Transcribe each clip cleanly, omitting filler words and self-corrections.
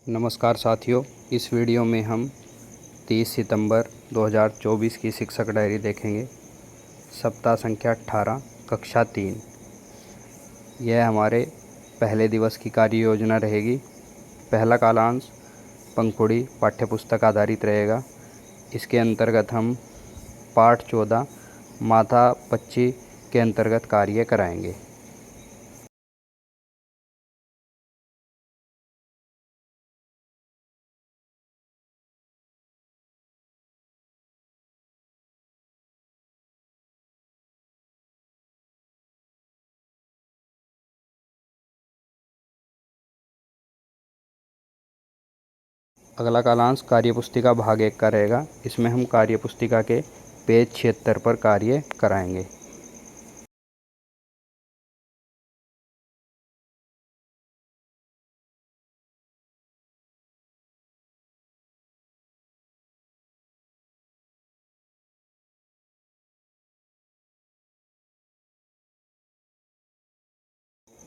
नमस्कार साथियों, इस वीडियो में हम 30 सितंबर 2024 की शिक्षक डायरी देखेंगे। सप्ताह संख्या 18, कक्षा 3। यह हमारे पहले दिवस की कार्य योजना रहेगी। पहला कालांश पंखुड़ी पाठ्यपुस्तक आधारित रहेगा। इसके अंतर्गत हम पाठ 14 माता पच्ची के अंतर्गत कार्य कराएंगे। अगला कालांश कार्यपुस्तिका भाग 1 का रहेगा। इसमें हम कार्यपुस्तिका के पेज 76 पर कार्य कराएंगे।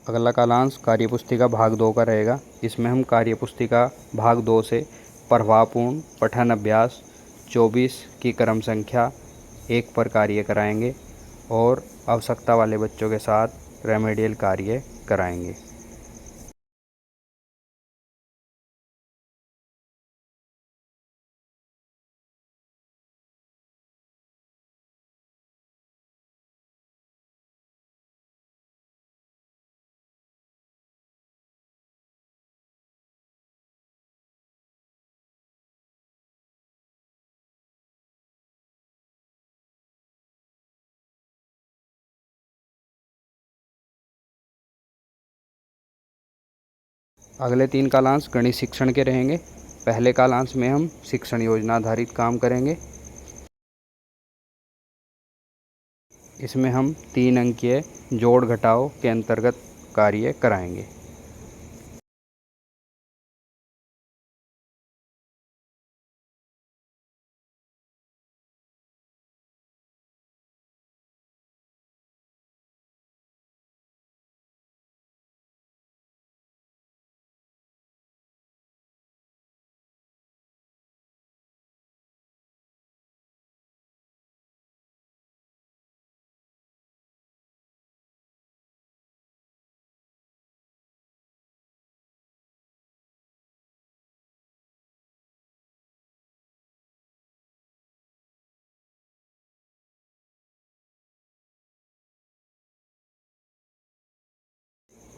अगला कालांश कार्यपुस्तिका भाग 2 का रहेगा। इसमें हम कार्यपुस्तिका भाग 2 से प्रभावपूर्ण पठन अभ्यास 24 की क्रम संख्या 1 पर कार्य कराएंगे और आवश्यकता वाले बच्चों के साथ रेमेडियल कार्य कराएंगे। अगले 3 कालांश गणित शिक्षण के रहेंगे। पहले कालांश में हम शिक्षण योजना आधारित काम करेंगे। इसमें हम 3 अंकीय जोड़ घटाव के अंतर्गत कार्य कराएंगे।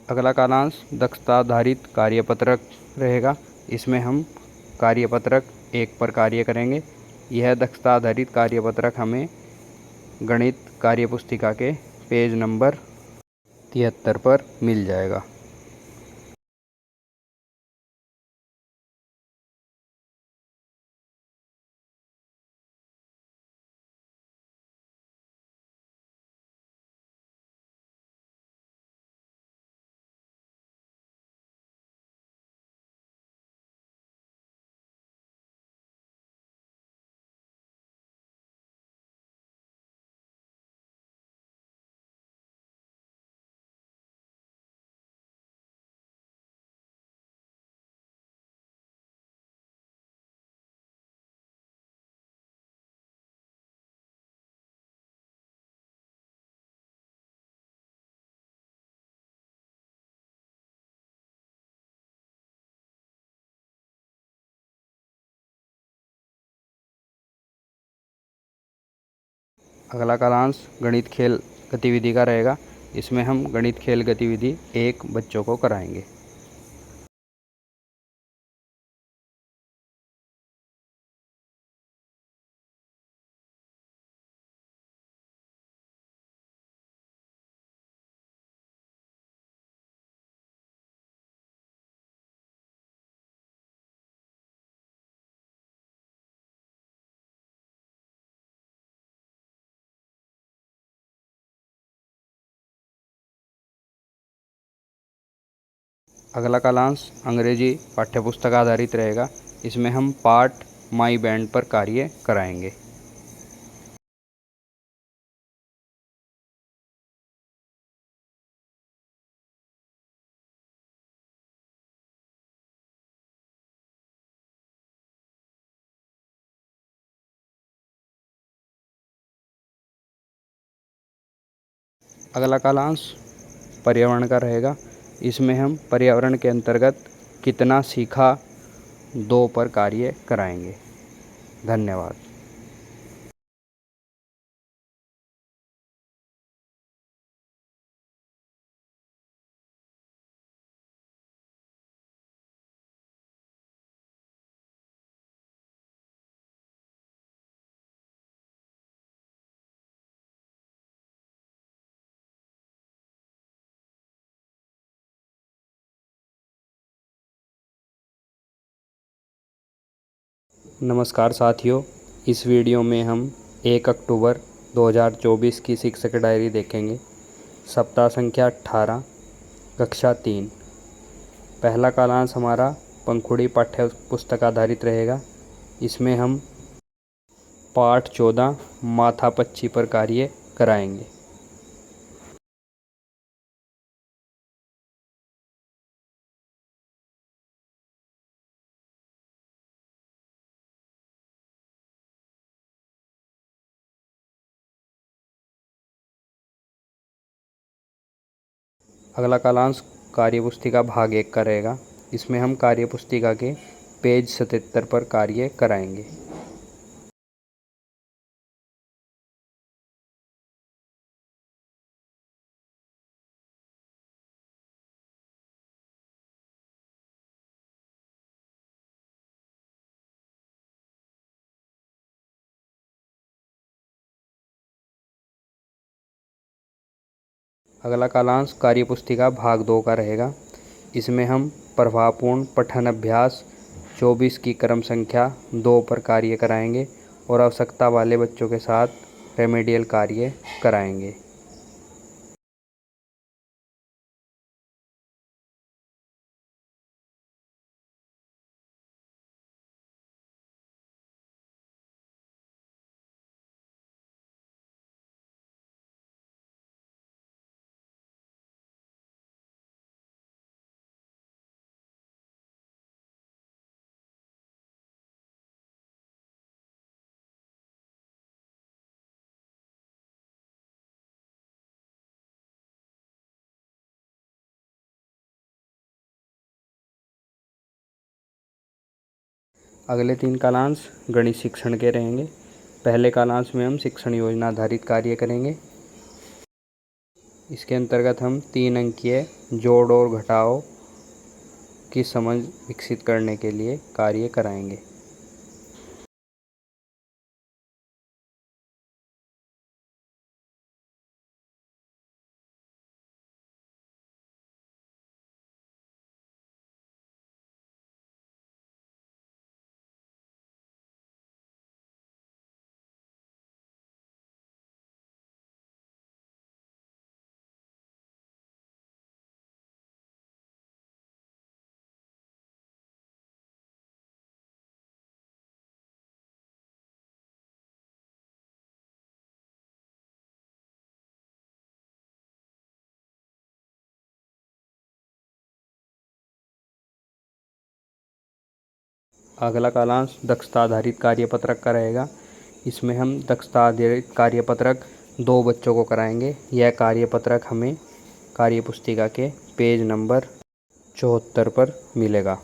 अगला कालांश दक्षता आधारित कार्यपत्रक रहेगा। इसमें हम कार्यपत्रक 1 पर कार्य करेंगे। यह दक्षता आधारित कार्यपत्रक हमें गणित कार्यपुस्तिका के पेज नंबर 73 पर मिल जाएगा। अगला कालांश गणित खेल गतिविधि का रहेगा। इसमें हम गणित खेल गतिविधि 1 बच्चों को कराएंगे। अगला कालांश अंग्रेजी पाठ्यपुस्तक आधारित रहेगा। इसमें हम पाठ माई बैंड पर कार्य कराएंगे। अगला कालांश पर्यावरण का रहेगा। इसमें हम पर्यावरण के अंतर्गत कितना सीखा 2 पर कार्य कराएंगे। धन्यवाद। नमस्कार साथियों, इस वीडियो में हम 1 अक्टूबर 2024 की शिक्षक डायरी देखेंगे। सप्ताह संख्या 18, कक्षा 3। पहला कालांश हमारा पंखुड़ी पाठ्य पुस्तक आधारित रहेगा। इसमें हम पाठ 14 माथापच्ची पर कार्य कराएंगे। अगला कालांश कार्यपुस्तिका भाग 1 का रहेगा। इसमें हम कार्यपुस्तिका के पेज 77 पर कार्य कराएंगे। अगला कालांश कार्यपुस्तिका भाग 2 का रहेगा। इसमें हम प्रभावपूर्ण पठन अभ्यास 24 की क्रम संख्या 2 पर कार्य कराएंगे और आवश्यकता वाले बच्चों के साथ रेमेडियल कार्य कराएंगे। अगले 3 कालांश गणित शिक्षण के रहेंगे। पहले कालांश में हम शिक्षण योजना आधारित कार्य करेंगे। इसके अंतर्गत हम 3 अंकीय जोड़ और घटाव की समझ विकसित करने के लिए कार्य कराएंगे। अगला कालांश दक्षता आधारित कार्यपत्रक का रहेगा। इसमें हम दक्षता आधारित कार्यपत्रक 2 बच्चों को कराएंगे। यह कार्यपत्रक हमें कार्यपुस्तिका के पेज नंबर 74 पर मिलेगा।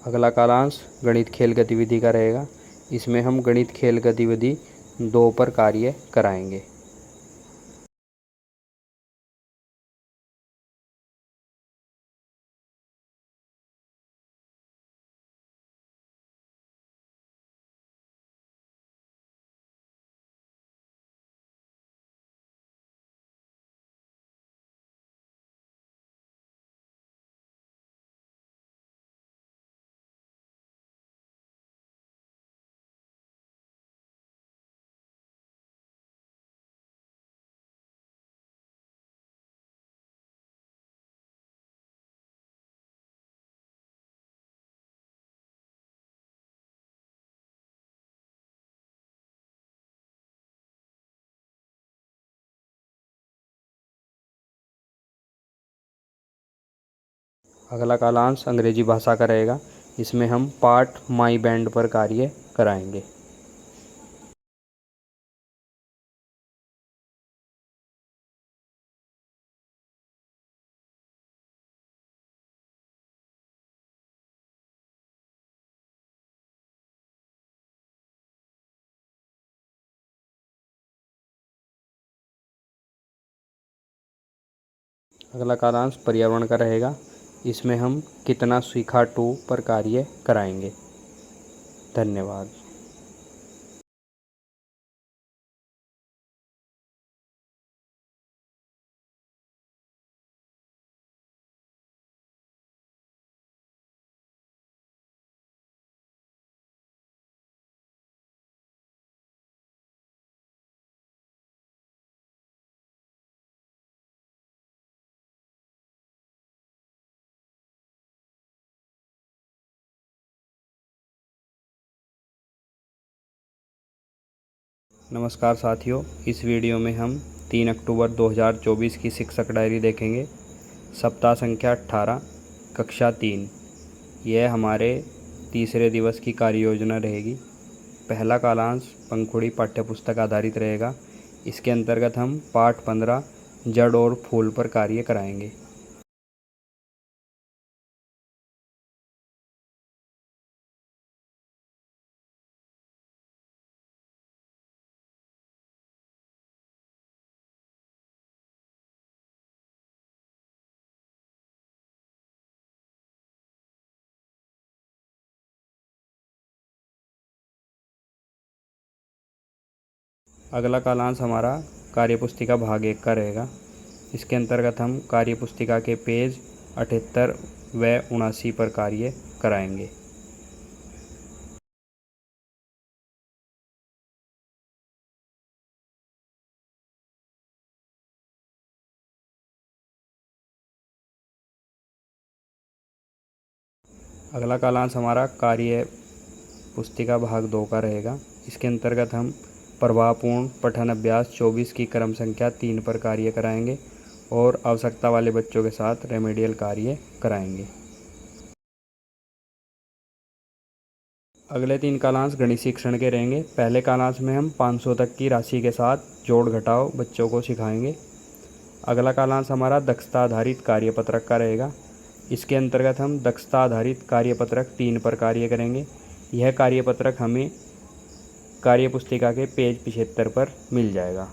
अगला कालांश गणित खेल गतिविधि का रहेगा। इसमें हम गणित खेल गतिविधि 2 पर कार्य कराएंगे। अगला कालांश अंग्रेजी भाषा का रहेगा। इसमें हम पाठ माई बैंड पर कार्य कराएंगे। अगला कालांश पर्यावरण का रहेगा। इसमें हम कितना सीखा टू पर कार्य कराएंगे। धन्यवाद। नमस्कार साथियों, इस वीडियो में हम 3 अक्टूबर 2024 की शिक्षक डायरी देखेंगे। सप्ताह संख्या 18, कक्षा 3। यह हमारे तीसरे दिवस की कार्य योजना रहेगी। पहला कालांश पंखुड़ी पाठ्यपुस्तक आधारित रहेगा। इसके अंतर्गत हम पाठ 15 जड़ और फूल पर कार्य कराएंगे। अगला कालांश हमारा कार्यपुस्तिका भाग 1 का रहेगा। इसके अंतर्गत हम कार्यपुस्तिका के पेज 78 व 79 पर कार्य कराएंगे। अगला कालांश हमारा कार्य पुस्तिका भाग 2 का रहेगा। इसके अंतर्गत हम प्रभावपूर्ण पठन अभ्यास 24 की क्रम संख्या 3 पर कार्य कराएंगे और आवश्यकता वाले बच्चों के साथ रेमेडियल कार्य कराएंगे। अगले 3 कालांश गणित शिक्षण के रहेंगे। पहले कालांश में हम 500 तक की राशि के साथ जोड़ घटाव बच्चों को सिखाएंगे। अगला कालांश हमारा दक्षता आधारित कार्यपत्रक का रहेगा। इसके अंतर्गत हम दक्षता आधारित कार्यपत्रक 3 पर कार्य करेंगे। यह कार्यपत्रक हमें कार्यपुस्तिका के पेज 75 पर मिल जाएगा।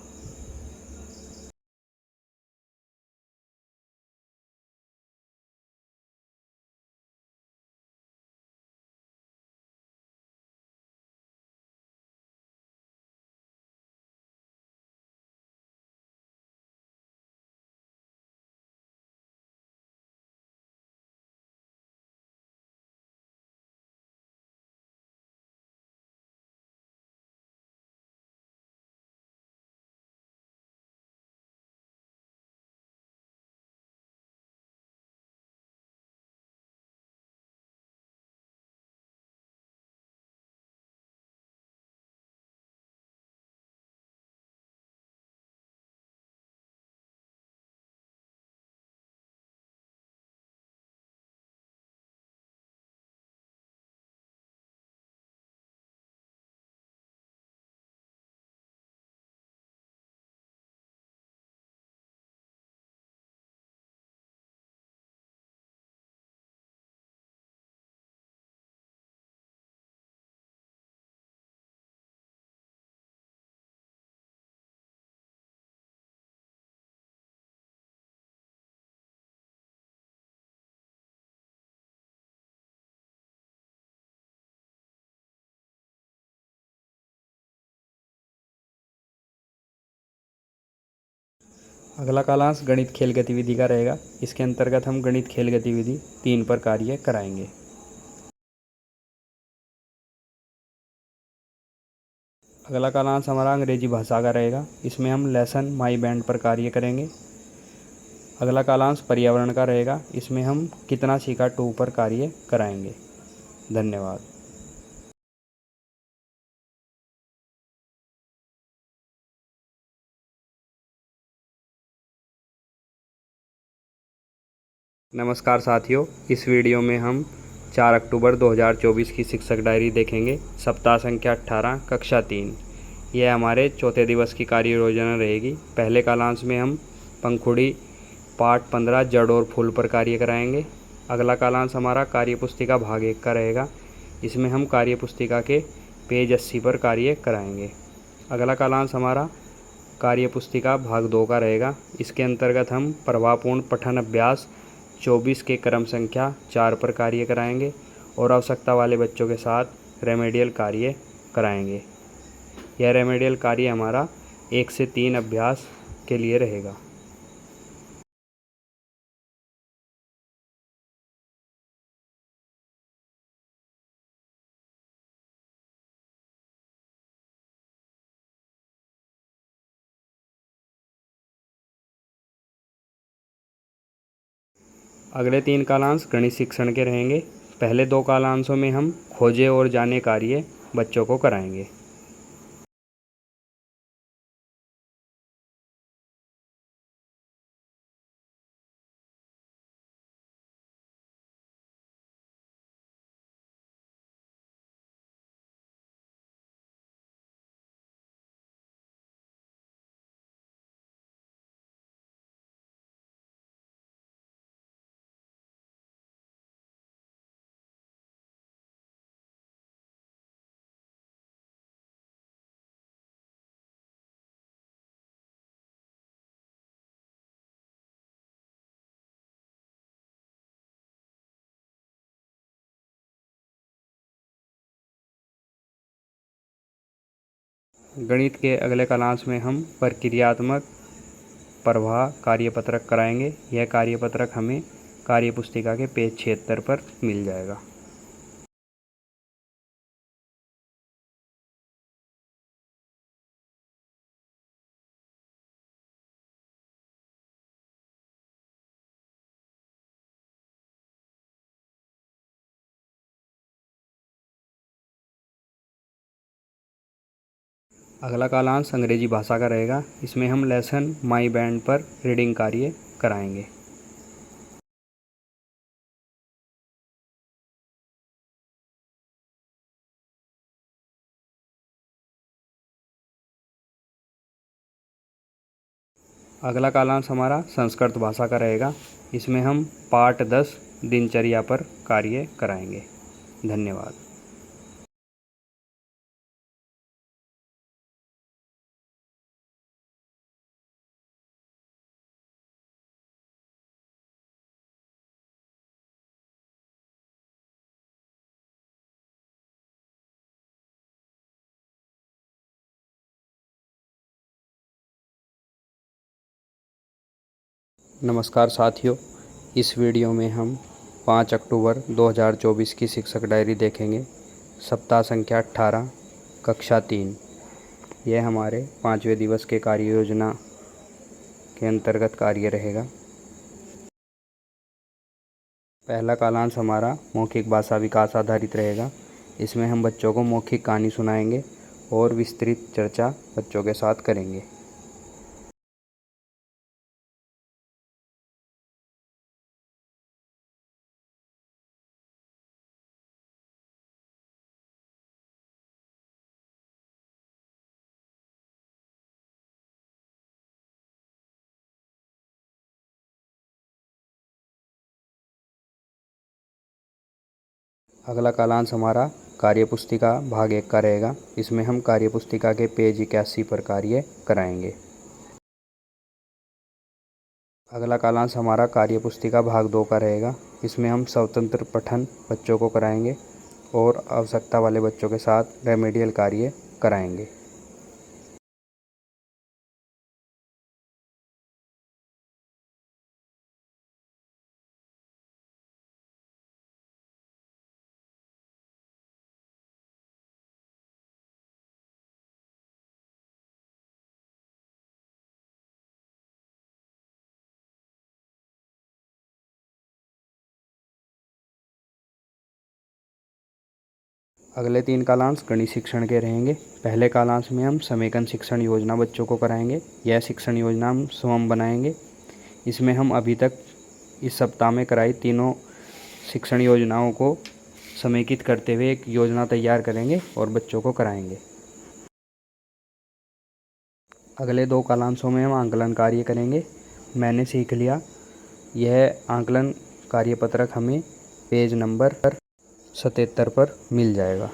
अगला कालांश गणित खेल गतिविधि का रहेगा। इसके अंतर्गत हम गणित खेल गतिविधि 3 पर कार्य कराएंगे। अगला कालांश हमारा अंग्रेजी भाषा का रहेगा। इसमें हम लेसन माई बैंड पर कार्य करेंगे। अगला कालांश पर्यावरण का रहेगा। इसमें हम कितना सीखा टू पर कार्य कराएंगे। धन्यवाद। नमस्कार साथियों, इस वीडियो में हम 4 अक्टूबर 2024 की शिक्षक डायरी देखेंगे। सप्ताह संख्या 18, कक्षा 3। यह हमारे चौथे दिवस की कार्य योजना रहेगी। पहले कालांश में हम पंखुड़ी पाठ 15 जड़ और फूल पर कार्य कराएंगे। अगला कालांश हमारा कार्य पुस्तिका भाग 1 का रहेगा। इसमें हम कार्य पुस्तिका के पेज 80 पर कार्य कराएंगे। अगला कालांश हमारा कार्य पुस्तिका भाग 2 का रहेगा। इसके अंतर्गत हम प्रभावपूर्ण पठन अभ्यास 24 के क्रम संख्या 4 पर कार्य कराएंगे और आवश्यकता वाले बच्चों के साथ रेमेडियल कार्य कराएंगे। यह रेमेडियल कार्य हमारा 1 से 3 अभ्यास के लिए रहेगा। अगले 3 कालांश गणित शिक्षण के रहेंगे। पहले 2 कालांशों में हम खोजे और जाने कार्य बच्चों को कराएंगे। गणित के अगले कालांश में हम प्रक्रियात्मक प्रवाह कार्यपत्रक कराएंगे। यह कार्यपत्रक हमें कार्य पुस्तिका के पेज 76 पर मिल जाएगा। अगला कालांश अंग्रेजी भाषा का रहेगा। इसमें हम लेसन माई बैंड पर रीडिंग कार्य कराएंगे। अगला कालांश हमारा संस्कृत भाषा का रहेगा। इसमें हम पाठ 10 दिनचर्या पर कार्य कराएंगे। धन्यवाद। नमस्कार साथियों, इस वीडियो में हम 5 अक्टूबर 2024 की शिक्षक डायरी देखेंगे। सप्ताह संख्या 18, कक्षा 3। यह हमारे 5वें दिवस के कार्य योजना के अंतर्गत कार्य रहेगा। पहला कालांश हमारा मौखिक भाषा विकास आधारित रहेगा। इसमें हम बच्चों को मौखिक कहानी सुनाएंगे और विस्तृत चर्चा बच्चों के साथ करेंगे। अगला कालांश हमारा कार्यपुस्तिका भाग 1 का रहेगा। इसमें हम कार्यपुस्तिका के पेज 81 पर कार्य कराएंगे। अगला कालांश हमारा कार्यपुस्तिका भाग 2 का रहेगा। इसमें हम स्वतंत्र पठन बच्चों को कराएंगे और आवश्यकता वाले बच्चों के साथ रेमेडियल कार्य कराएंगे। अगले 3 कालांश गणित शिक्षण के रहेंगे। पहले कालांश में हम समेकन शिक्षण योजना बच्चों को कराएंगे। यह शिक्षण योजना हम स्वयं बनाएंगे। इसमें हम अभी तक इस सप्ताह में कराई तीनों शिक्षण योजनाओं को समेकित करते हुए एक योजना तैयार करेंगे और बच्चों को कराएंगे। अगले 2 कालांशों में हम आंकलन कार्य करेंगे। मैंने सीख लिया, यह आंकलन कार्यपत्रक हमें पेज नंबर 77 पर मिल जाएगा।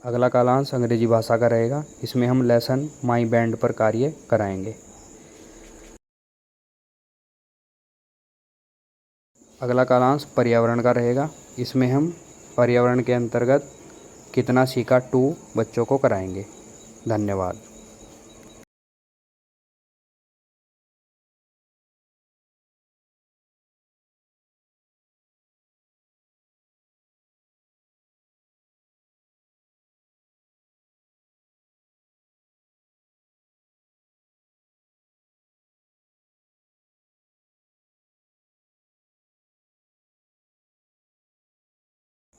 अगला कालांश अंग्रेजी भाषा का रहेगा। इसमें हम लेसन माई बैंड पर कार्य कराएंगे। अगला कालांश पर्यावरण का रहेगा। इसमें हम पर्यावरण के अंतर्गत कितना सीखा 2 बच्चों को कराएंगे। धन्यवाद।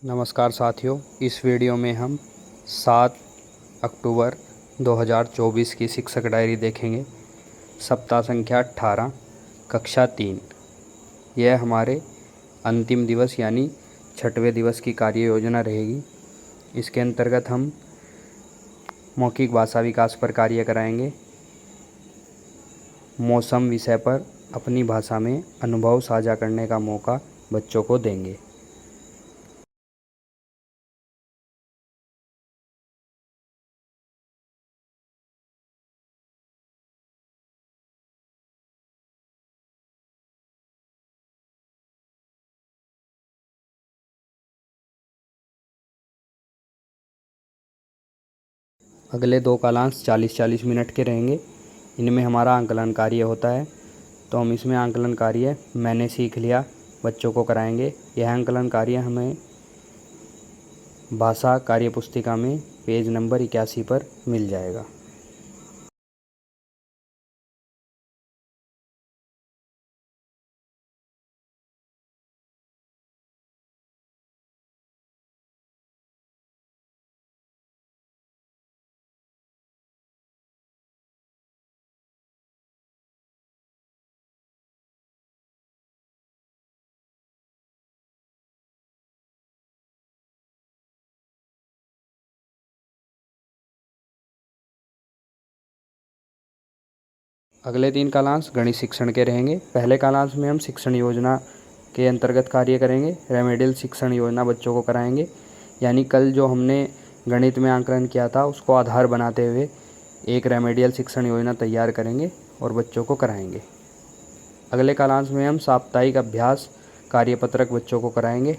नमस्कार साथियों, इस वीडियो में हम 7 अक्टूबर 2024 की शिक्षक डायरी देखेंगे। सप्ताह संख्या 18, कक्षा 3। यह हमारे अंतिम दिवस यानी 6वें दिवस की कार्य योजना रहेगी। इसके अंतर्गत हम मौखिक भाषा विकास पर कार्य कराएंगे। मौसम विषय पर अपनी भाषा में अनुभव साझा करने का मौका बच्चों को देंगे। अगले 2 कालांश 40-40 मिनट के रहेंगे। इनमें हमारा आंकलन कार्य होता है, तो हम इसमें आंकलन कार्य मैंने सीख लिया बच्चों को कराएंगे। यह आंकलन कार्य हमें भाषा कार्य पुस्तिका में पेज नंबर 81 पर मिल जाएगा। अगले 3 कालांश गणित शिक्षण के रहेंगे। पहले कालांश में हम शिक्षण योजना के अंतर्गत कार्य करेंगे। रेमेडियल शिक्षण योजना बच्चों को कराएंगे, यानी कल जो हमने गणित में आंकलन किया था उसको आधार बनाते हुए एक रेमेडियल शिक्षण योजना तैयार करेंगे और बच्चों को कराएंगे। अगले कालांश में हम साप्ताहिक अभ्यास कार्यपत्रक बच्चों को कराएंगे।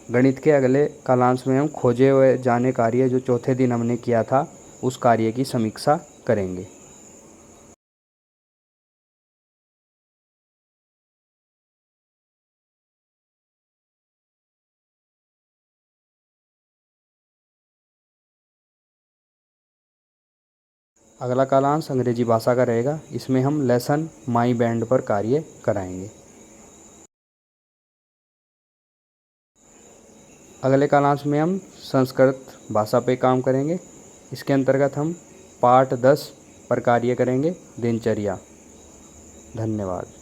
गणित के अगले कालांश में हम खोजे हुए जाने कार्य जो चौथे दिन हमने किया था उस कार्य की समीक्षा करेंगे। अगला कालांश अंग्रेजी भाषा का रहेगा। इसमें हम लेसन माई बैंड पर कार्य कराएंगे। अगले कालांश में हम संस्कृत भाषा पे काम करेंगे। इसके अंतर्गत हम पाठ 10 पर कार्य करेंगे, दिनचर्या। धन्यवाद।